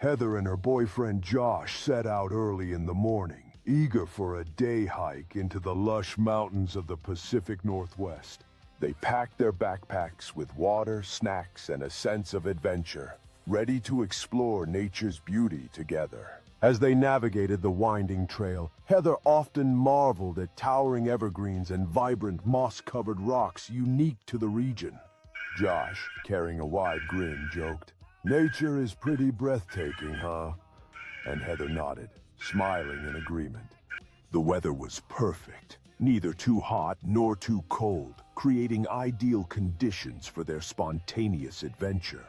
Heather and her boyfriend Josh set out early in the morning, eager for a day hike into the lush mountains of the Pacific Northwest. They packed their backpacks with water, snacks, and a sense of adventure, ready to explore nature's beauty together. As they navigated the winding trail, Heather often marveled at towering evergreens and vibrant moss-covered rocks unique to the region. Josh, carrying a wide grin, joked, "Nature is pretty breathtaking, huh?" And Heather nodded, smiling in agreement. The weather was perfect, neither too hot nor too cold, creating ideal conditions for their spontaneous adventure.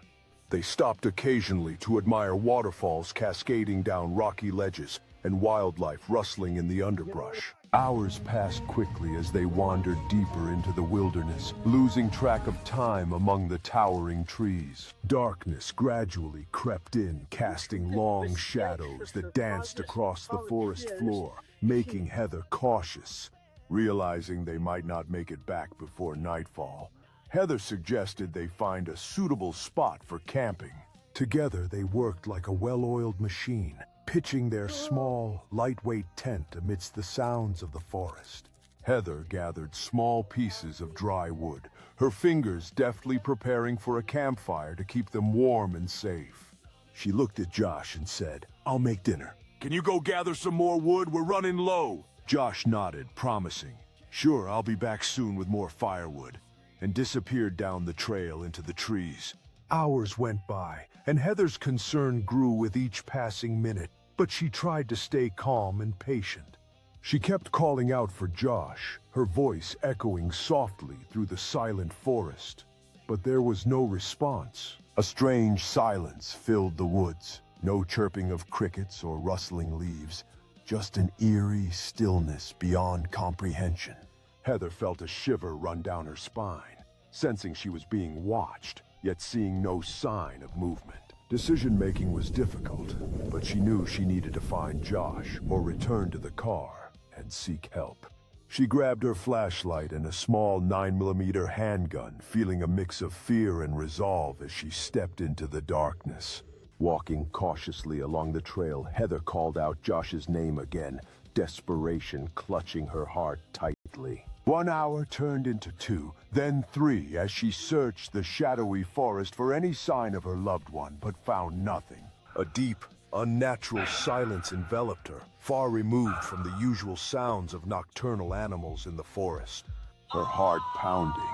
They stopped occasionally to admire waterfalls cascading down rocky ledges and wildlife rustling in the underbrush. Hours passed quickly as they wandered deeper into the wilderness, losing track of time among the towering trees. Darkness gradually crept in, casting long shadows that danced across the forest floor, making Heather cautious. Realizing they might not make it back before nightfall, Heather suggested they find a suitable spot for camping. Together they worked like a well-oiled machine, pitching their small, lightweight tent amidst the sounds of the forest. Heather gathered small pieces of dry wood, her fingers deftly preparing for a campfire to keep them warm and safe. She looked at Josh and said, "I'll make dinner. Can you go gather some more wood? We're running low." Josh nodded, promising, "Sure, I'll be back soon with more firewood," and disappeared down the trail into the trees. Hours went by, and Heather's concern grew with each passing minute, but she tried to stay calm and patient. She kept calling out for Josh, her voice echoing softly through the silent forest. But there was no response. A strange silence filled the woods, no chirping of crickets or rustling leaves, just an eerie stillness beyond comprehension. Heather felt a shiver run down her spine, sensing she was being watched, yet seeing no sign of movement. Decision-making was difficult, but she knew she needed to find Josh or return to the car and seek help. She grabbed her flashlight and a small 9mm handgun, feeling a mix of fear and resolve as she stepped into the darkness. Walking cautiously along the trail, Heather called out Josh's name again, desperation clutching her heart tightly. 1 hour turned into 2, then 3 as she searched the shadowy forest for any sign of her loved one, but found nothing. A deep, unnatural silence enveloped her, far removed from the usual sounds of nocturnal animals in the forest. Her heart pounding,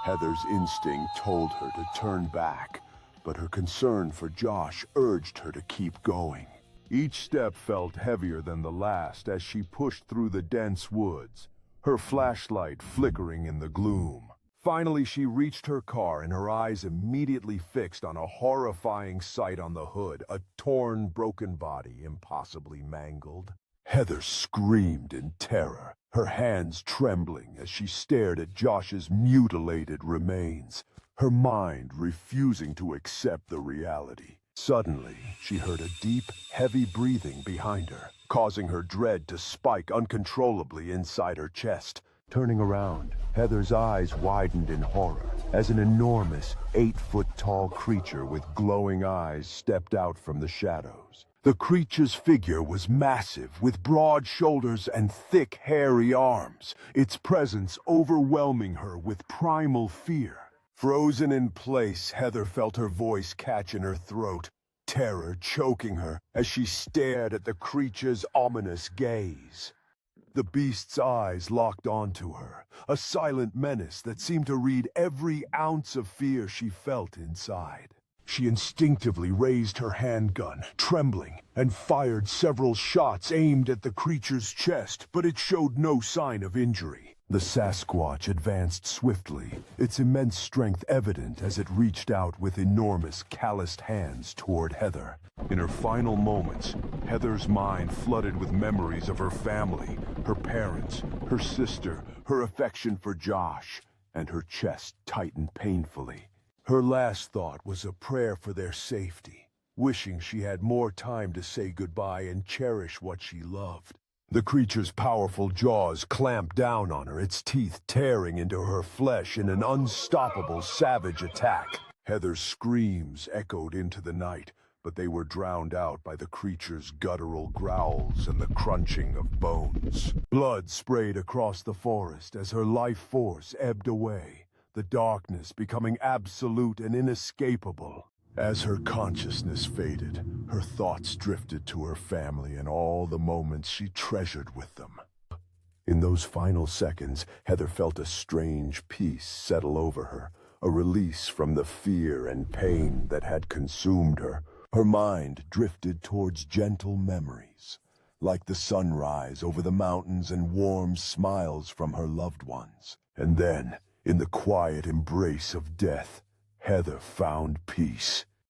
Heather's instinct told her to turn back, but her concern for Josh urged her to keep going. Each step felt heavier than the last as she pushed through the dense woods, her flashlight flickering in the gloom. Finally, she reached her car and her eyes immediately fixed on a horrifying sight on the hood, a torn, broken body, impossibly mangled. Heather screamed in terror, her hands trembling as she stared at Josh's mutilated remains, her mind refusing to accept the reality. Suddenly, she heard a deep, heavy breathing behind her, causing her dread to spike uncontrollably inside her chest. Turning around, Heather's eyes widened in horror as an enormous, 8-foot-tall creature with glowing eyes stepped out from the shadows. The creature's figure was massive, with broad shoulders and thick, hairy arms, its presence overwhelming her with primal fear. Frozen in place, Heather felt her voice catch in her throat, terror choking her as she stared at the creature's ominous gaze. The beast's eyes locked onto her, a silent menace that seemed to read every ounce of fear she felt inside. She instinctively raised her handgun, trembling, and fired several shots aimed at the creature's chest, but it showed no sign of injury. The Sasquatch advanced swiftly, its immense strength evident as it reached out with enormous, calloused hands toward Heather. In her final moments, Heather's mind flooded with memories of her family, her parents, her sister, her affection for Josh, and her chest tightened painfully. Her last thought was a prayer for their safety, wishing she had more time to say goodbye and cherish what she loved. The creature's powerful jaws clamped down on her, its teeth tearing into her flesh in an unstoppable, savage attack. Heather's screams echoed into the night, but they were drowned out by the creature's guttural growls and the crunching of bones. Blood sprayed across the forest as her life force ebbed away, the darkness becoming absolute and inescapable. As her consciousness faded, her thoughts drifted to her family and all the moments she treasured with them. In those final seconds, Heather felt a strange peace settle over her, a release from the fear and pain that had consumed her. Her mind drifted towards gentle memories, like the sunrise over the mountains and warm smiles from her loved ones. And then, in the quiet embrace of death, Heather found peace.